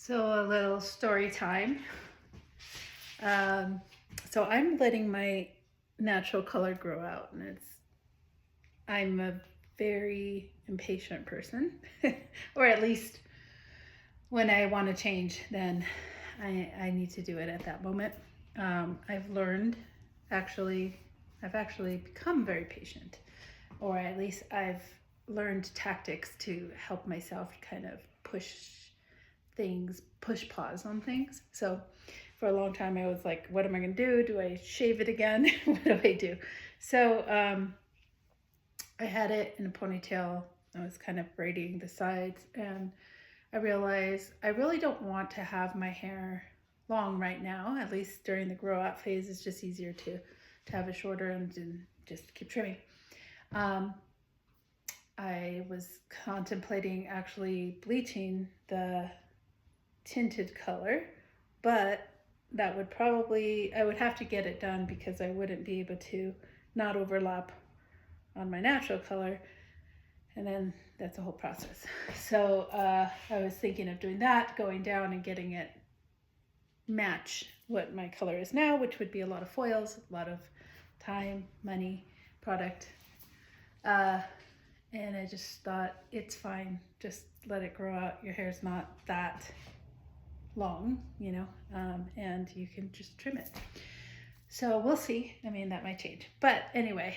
So a little story time. Um, so I'm letting my natural color grow out, and I'm a very impatient person, or at least when I want to change, then I need to do it at that moment. I've learned, actually, I've actually become very patient, or at least I've learned tactics to help myself kind of push pause on things. So for a long time, I was like, what am I going to do? Do I shave it again? What do I do? So I had it in a ponytail. I was kind of braiding the sides, and I realized I really don't want to have my hair long right now. At least during the grow out phase, it's just easier to have it shorter and just keep trimming. Um, I was contemplating actually bleaching the tinted color, but I would have to get it done because I wouldn't be able to not overlap on my natural color, and then that's a whole process. So I was thinking of doing that, going down and getting it match what my color is now, which would be a lot of foils, a lot of time, money, product. And I just thought, it's fine, just let it grow out. Your hair's not that long, and you can just trim it. So we'll see. I mean, that might change. But anyway,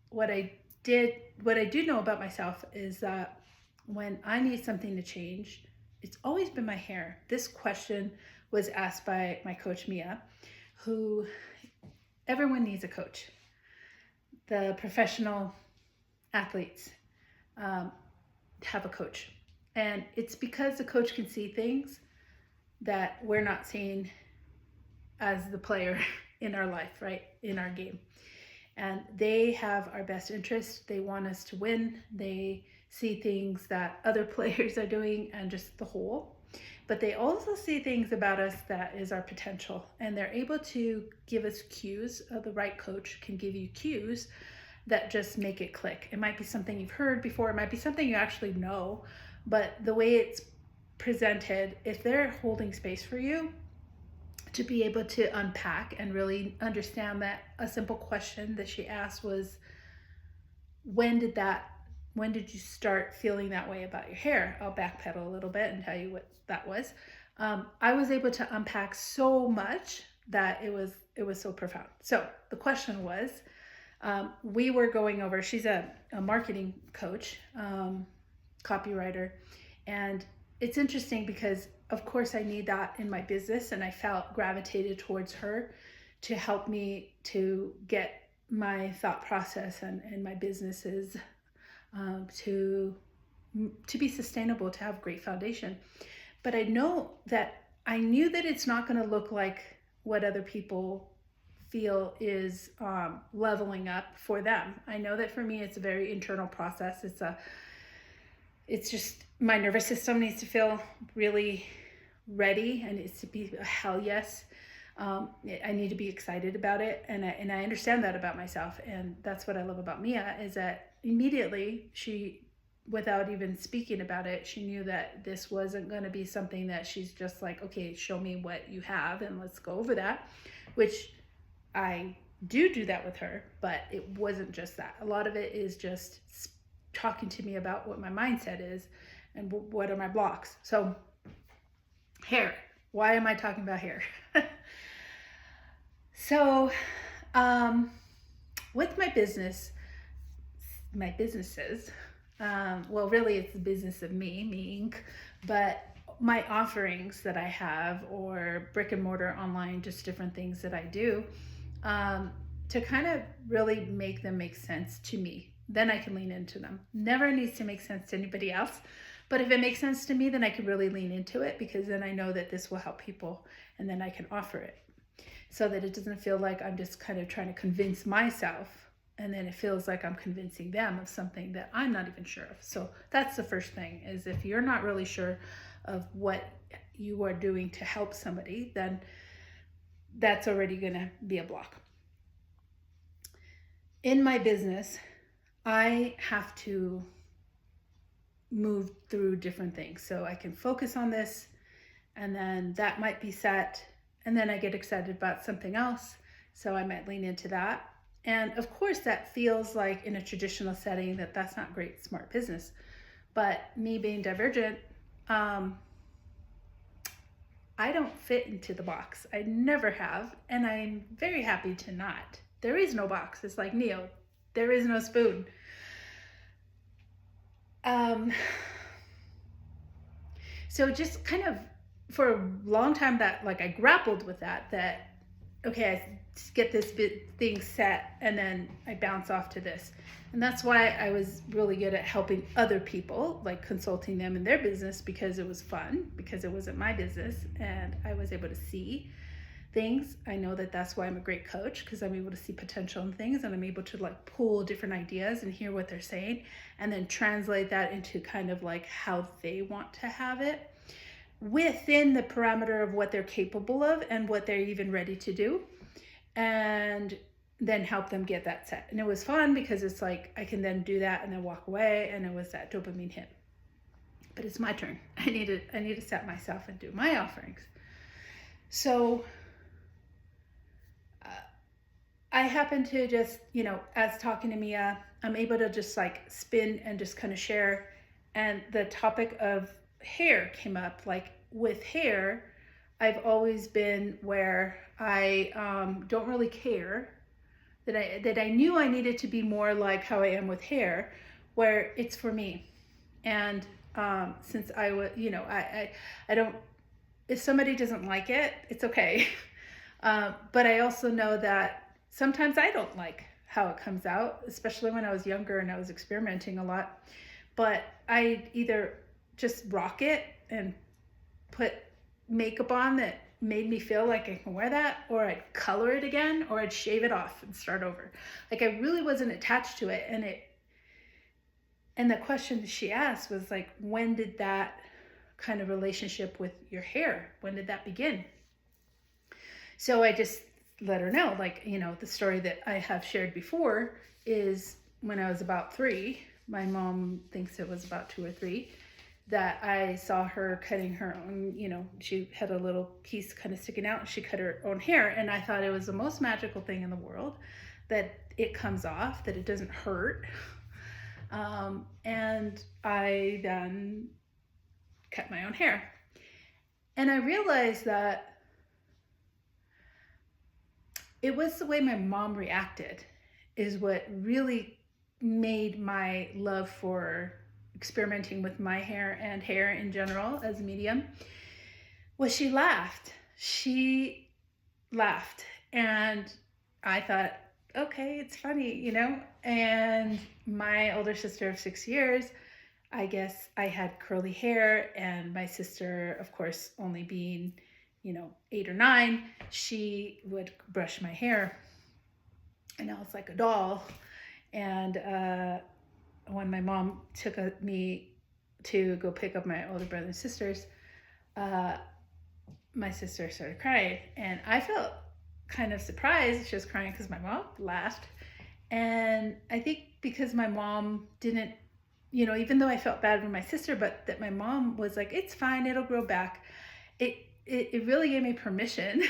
what I do know about myself is that when I need something to change, it's always been my hair. This question was asked by my coach, Mia, who everyone needs a coach. The professional athletes have a coach. And it's because the coach can see things that we're not seeing as the player in our life, right? In our game. And they have our best interest. They want us to win. They see things that other players are doing and just the whole. But they also see things about us that is our potential. And they're able to give us cues. The right coach can give you cues that just make it click. It might be something you've heard before. It might be something you actually know. But the way it's presented, if they're holding space for you to be able to unpack and really understand that a simple question that she asked was, when did you start feeling that way about your hair? I'll backpedal a little bit and tell you what that was. I was able to unpack so much that it was so profound. So the question was, we were going over, she's a marketing coach, copywriter, and it's interesting because of course I need that in my business, and I felt gravitated towards her to help me to get my thought process and my businesses to be sustainable, to have great foundation. But I knew that it's not going to look like what other people feel is leveling up for them. I know that for me, it's a very internal process. It's just my nervous system needs to feel really ready, and it's to be a hell yes. I need to be excited about it, and I understand that about myself, and that's what I love about Mia, is that immediately she, without even speaking about it, she knew that this wasn't going to be something that she's just like, okay, show me what you have and let's go over that, which I do that with her, but it wasn't just that. A lot of it is just talking to me about what my mindset is and what are my blocks. So hair, why am I talking about hair? So with my businesses, well, really it's the business of me Inc., but my offerings that I have, or brick and mortar online, just different things that I do, to kind of really make them make sense to me. Then I can lean into them. Never needs to make sense to anybody else. But if it makes sense to me, then I can really lean into it, because then I know that this will help people, and then I can offer it, so that it doesn't feel like I'm just kind of trying to convince myself, and then it feels like I'm convincing them of something that I'm not even sure of. So that's the first thing, is if you're not really sure of what you are doing to help somebody, then that's already going to be a block. In my business, I have to move through different things. So I can focus on this, and then that might be set, and then I get excited about something else, so I might lean into that. And of course, that feels like in a traditional setting that's not great smart business. But me being divergent, I don't fit into the box. I never have, and I'm very happy to not. There is no box. It's like Neo. There is no spoon. So just kind of for a long time that like I grappled with that okay, I get this thing set and then I bounce off to this. And that's why I was really good at helping other people, like consulting them in their business, because it was fun, because it wasn't my business and I was able to see things. I know that's why I'm a great coach, because I'm able to see potential in things, and I'm able to like pull different ideas and hear what they're saying and then translate that into kind of like how they want to have it within the parameter of what they're capable of and what they're even ready to do, and then help them get that set. And it was fun because it's like I can then do that and then walk away, and it was that dopamine hit. But it's my turn. I need to set myself and do my offerings. So I happen to just, as talking to Mia, I'm able to just like spin and just kind of share. And the topic of hair came up. Like with hair, I've always been where I don't really care, that I knew I needed to be more like how I am with hair, where it's for me. And since I was, I don't, if somebody doesn't like it, it's okay. But I also know that sometimes I don't like how it comes out, especially when I was younger and I was experimenting a lot. But I either just rock it and put makeup on that made me feel like I can wear that, or I'd color it again, or I'd shave it off and start over. Like I really wasn't attached to it. And the question she asked was like, when did that kind of relationship with your hair, when did that begin? So I just let her know, like, the story that I have shared before is when I was about 3, my mom thinks it was about 2 or 3, that I saw her cutting her own, she had a little piece kind of sticking out and she cut her own hair. And I thought it was the most magical thing in the world, that it comes off, that it doesn't hurt. And I then cut my own hair. And I realized that it was the way my mom reacted is what really made my love for experimenting with my hair and hair in general as a medium, was she laughed. She laughed. And I thought, okay, it's funny, And my older sister of 6 years, I guess I had curly hair, and my sister, of course, only being 8 or 9, she would brush my hair, and I was like a doll. And when my mom took me to go pick up my older brother and sisters, my sister started crying, and I felt kind of surprised she was crying because my mom laughed. And I think because my mom didn't, even though I felt bad for my sister, but that my mom was like, it's fine, it'll grow back. It really gave me permission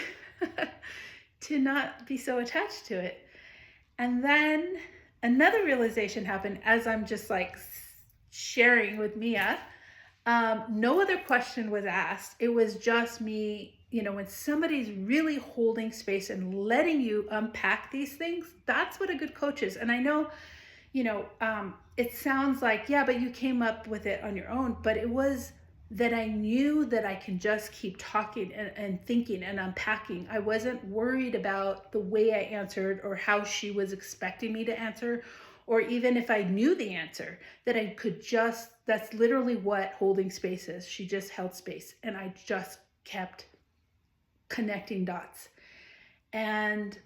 to not be so attached to it. And then another realization happened as I'm just like sharing with Mia. No other question was asked. It was just me, when somebody's really holding space and letting you unpack these things, that's what a good coach is. And I know, it sounds like, yeah, but you came up with it on your own, but it was that I knew that I can just keep talking and thinking and unpacking. I wasn't worried about the way I answered or how she was expecting me to answer, or even if I knew the answer, that I could just, that's literally what holding space is. She just held space, and I just kept connecting dots. And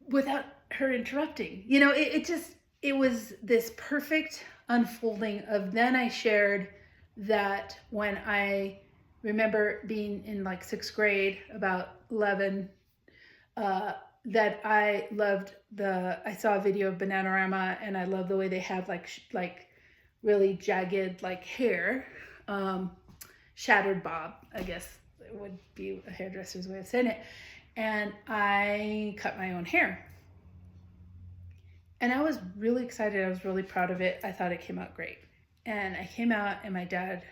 without her interrupting, it was this perfect unfolding of, then I shared that when I remember being in like 6th grade, about 11, that I loved I saw a video of Bananarama, and I love the way they have like really jagged like hair, shattered bob, I guess it would be a hairdresser's way of saying it. And I cut my own hair. And I was really excited. I was really proud of it. I thought it came out great. And I came out, and my dad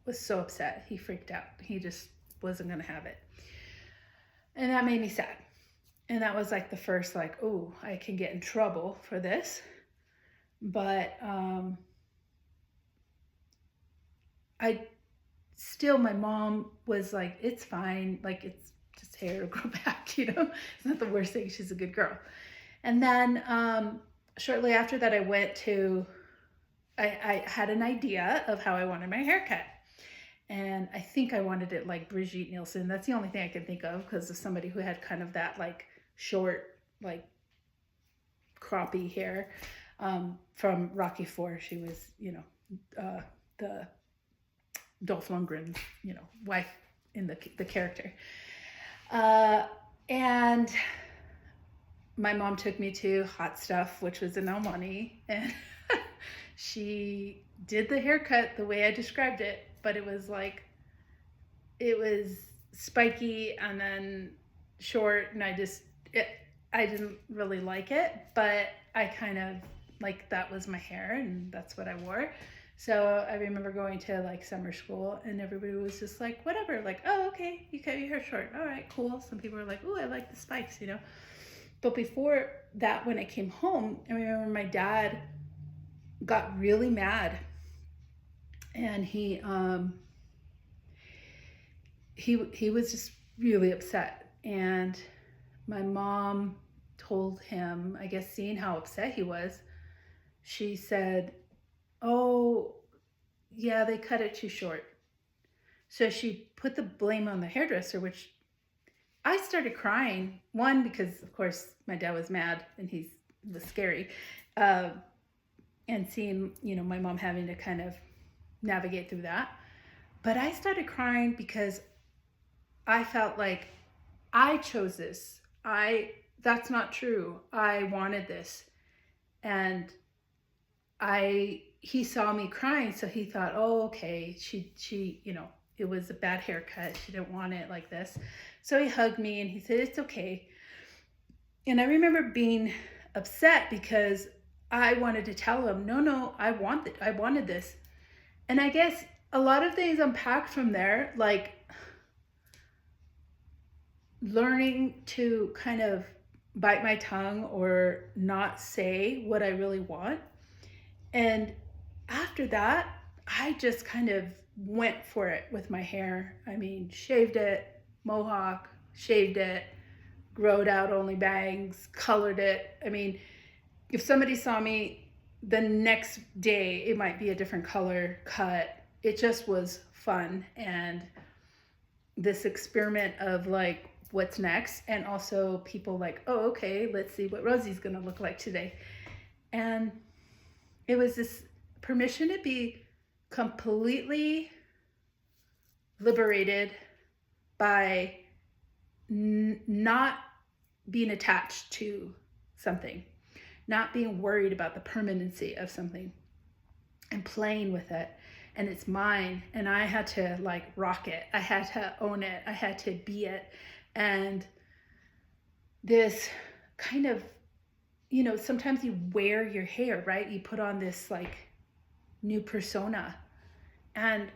was so upset. He freaked out. He just wasn't going to have it. And that made me sad. And that was like the first, like, oh, I can get in trouble for this. But my mom was like, it's fine. Like, it's just hair to grow back, you know? It's not the worst thing. She's a good girl. And then shortly after that, I had an idea of how I wanted my hair cut. And I think I wanted it like Brigitte Nielsen. That's the only thing I can think of, because of somebody who had kind of that like short, like croppy hair from Rocky IV. She was, the Dolph Lundgren, wife in the character. And my mom took me to Hot Stuff, which was in El Monte, and she did the haircut the way I described it, but it was spiky and then short, and I didn't really like it, but I kind of like, that was my hair and that's what I wore. So I remember going to like summer school, and everybody was just like, whatever, like, oh, okay, you cut your hair short. All right, cool. Some people were like, oh, I like the spikes, But before that, when I came home, I remember my dad got really mad, and he was just really upset. And my mom told him, I guess seeing how upset he was, she said, oh, yeah, they cut it too short. So she put the blame on the hairdresser, which I started crying. One, because of course my dad was mad and he was scary. And seeing, my mom having to kind of navigate through that. But I started crying because I felt like I chose this. That's not true. I wanted this. And he saw me crying, so he thought, oh, okay, she, it was a bad haircut. She didn't want it like this. So he hugged me and he said, it's okay. And I remember being upset because I wanted to tell him, no, I wanted this. And I guess a lot of things unpacked from there, like learning to kind of bite my tongue or not say what I really want. And after that, I just kind of went for it with my hair. I mean, shaved it, mohawk, shaved it, growed out only bangs, colored it. I mean, if somebody saw me the next day, it might be a different color cut. It just was fun. And this experiment of like, what's next? And also people like, oh, okay, let's see what Rosie's gonna look like today. And it was this permission to be completely liberated by not being attached to something, not being worried about the permanency of something, and playing with it. And it's mine, and I had to like rock it. I had to own it. I had to be it. And this kind of, sometimes you wear your hair, right? You put on this like new persona, and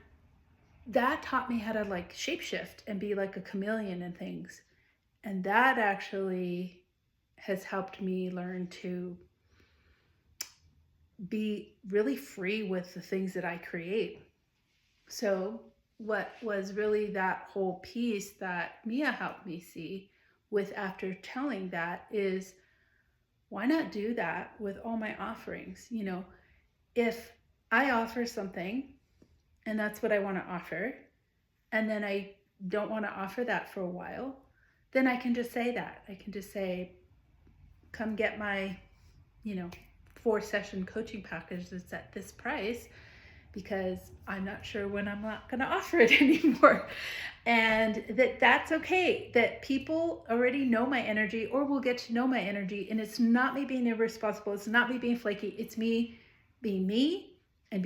that taught me how to like shapeshift and be like a chameleon and things. And that actually has helped me learn to be really free with the things that I create. So what was really that whole piece that Mia helped me see with after telling that is, why not do that with all my offerings? If I offer something and that's what I want to offer, and then I don't want to offer that for a while, then I can just say that. I can just say, come get my, 4-session coaching package that's at this price. because I'm not sure when I'm not going to offer it anymore. And that's okay, that people already know my energy or will get to know my energy. And it's not me being irresponsible. It's not me being flaky. It's me being me and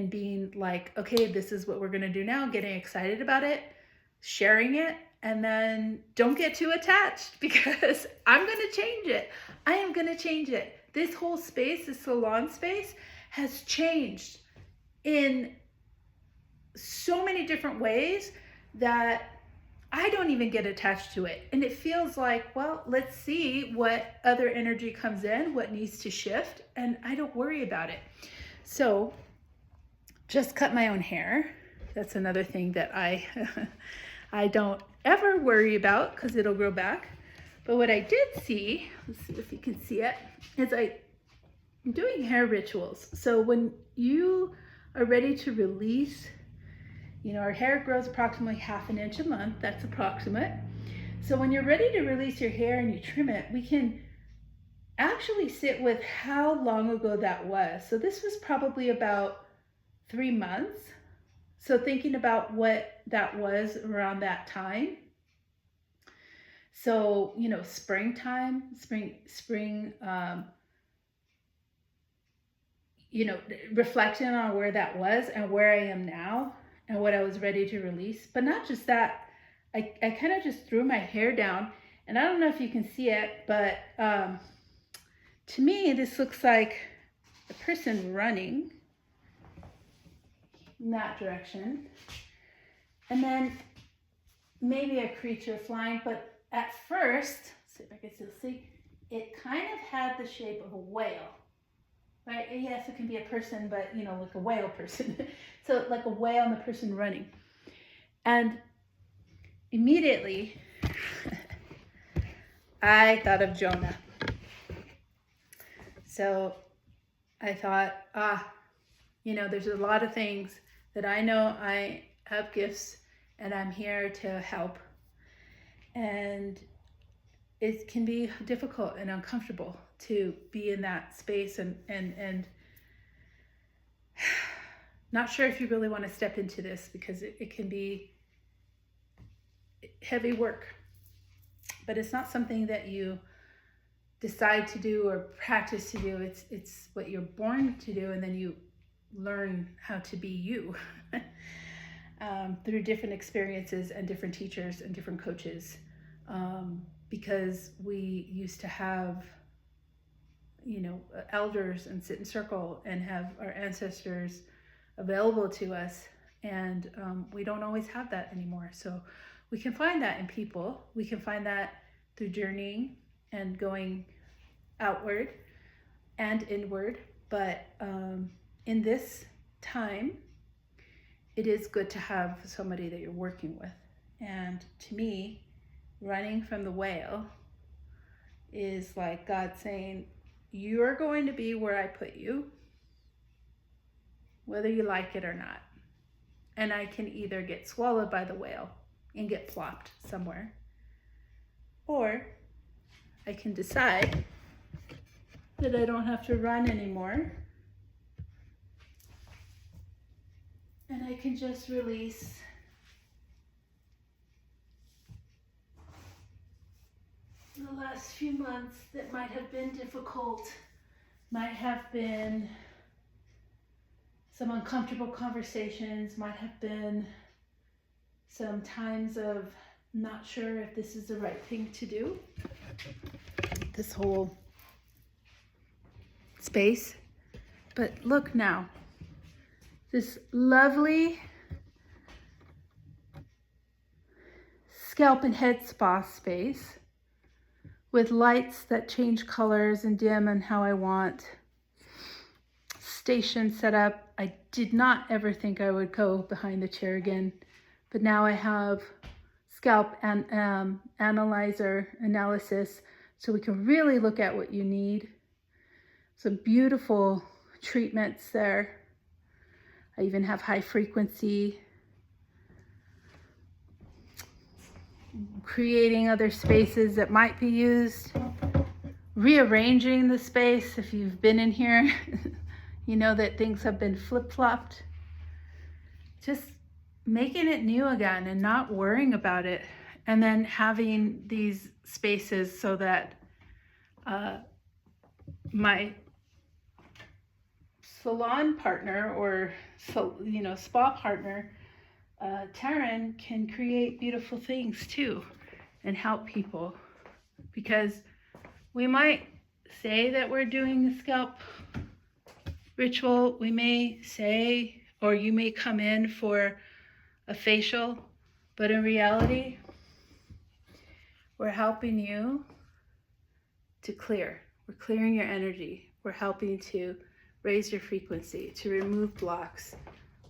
being like, okay, this is what we're going to do now, getting excited about it, sharing it, and then don't get too attached because I'm going to change it. I am going to change it. This whole space, this salon space, has changed in so many different ways that I don't even get attached to it. And it feels like, well, let's see what other energy comes in, what needs to shift, and I don't worry about it. So just cut my own hair. That's another thing that I don't ever worry about because it'll grow back. But what I did see, let's see if you can see it, is I'm doing hair rituals. So when you are ready to release, our hair grows approximately 1/2 inch a month. That's approximate. So when you're ready to release your hair and you trim it, we can actually sit with how long ago that was. So this was probably about 3 months. So thinking about what that was around that time. So, springtime, reflecting on where that was and where I am now and what I was ready to release. But not just that, I kind of just threw my hair down, and I don't know if you can see it, but to me, this looks like a person running in that direction, and then maybe a creature flying. But at first, let's see if I can still see, it kind of had the shape of a whale. Right? Yes, it can be a person, but like a whale person. So like a whale and the person running. And immediately, I thought of Jonah. So I thought, there's a lot of things that I know I have gifts and I'm here to help. And it can be difficult and uncomfortable to be in that space and not sure if you really want to step into this because it can be heavy work, but it's not something that you decide to do or practice to do. It's what you're born to do, and then you learn how to be you through different experiences and different teachers and different coaches, because we used to have elders and sit in circle and have our ancestors available to us, and we don't always have that anymore. So we can find that in people. We can find that through journeying and going outward and inward. But in this time, it is good to have somebody that you're working with. And to me, running from the whale is like God saying, you're going to be where I put you, whether you like it or not. And I can either get swallowed by the whale and get plopped somewhere, or I can decide that I don't have to run anymore, and I can just release the last few months that might have been difficult, might have been some uncomfortable conversations, might have been some times of not sure if this is the right thing to do. This whole space. But look now, this lovely scalp and head spa space with lights that change colors and dim and how I want. Station set up. I did not ever think I would go behind the chair again, but now I have scalp and analysis, so we can really look at what you need. Some beautiful treatments there. I even have high frequency, creating other spaces that might be used, rearranging the space. If you've been in here, you know that things have been flip-flopped just making it new again and not worrying about it, and then having these spaces so that my salon partner or spa partner, Taryn, can create beautiful things too and help people, because we might say that we're doing a scalp ritual, we may say, or you may come in for a facial, but in reality, we're helping you to clear. We're clearing your energy. We're helping to raise your frequency, to remove blocks.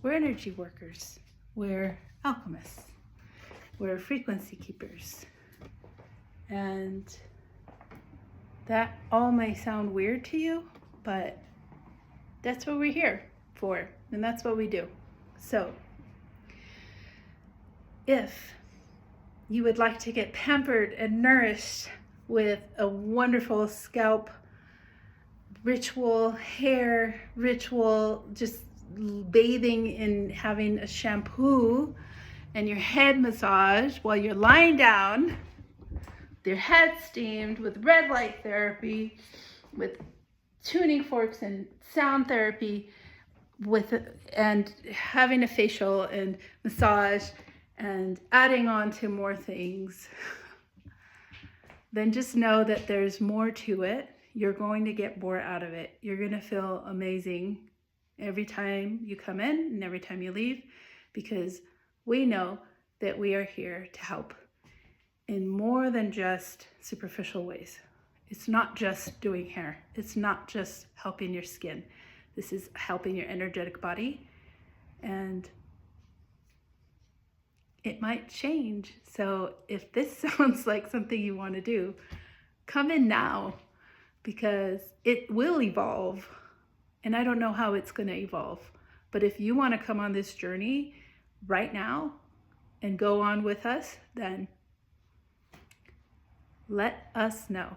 We're energy workers. We're alchemists. We're frequency keepers. And that all may sound weird to you, but that's what we're here for, and that's what we do. So if you would like to get pampered and nourished with a wonderful scalp ritual, hair ritual, just bathing in having a shampoo and your head massage while you're lying down, with your head steamed, with red light therapy, with tuning forks and sound therapy, and having a facial and massage and adding on to more things, then just know that there's more to it. You're going to get more out of it. You're going to feel amazing every time you come in and every time you leave, because we know that we are here to help in more than just superficial ways. It's not just doing hair. It's not just helping your skin. This is helping your energetic body, and it might change. So if this sounds like something you want to do, come in now, because it will evolve. And I don't know how it's going to evolve. But if you want to come on this journey right now and go on with us, then let us know.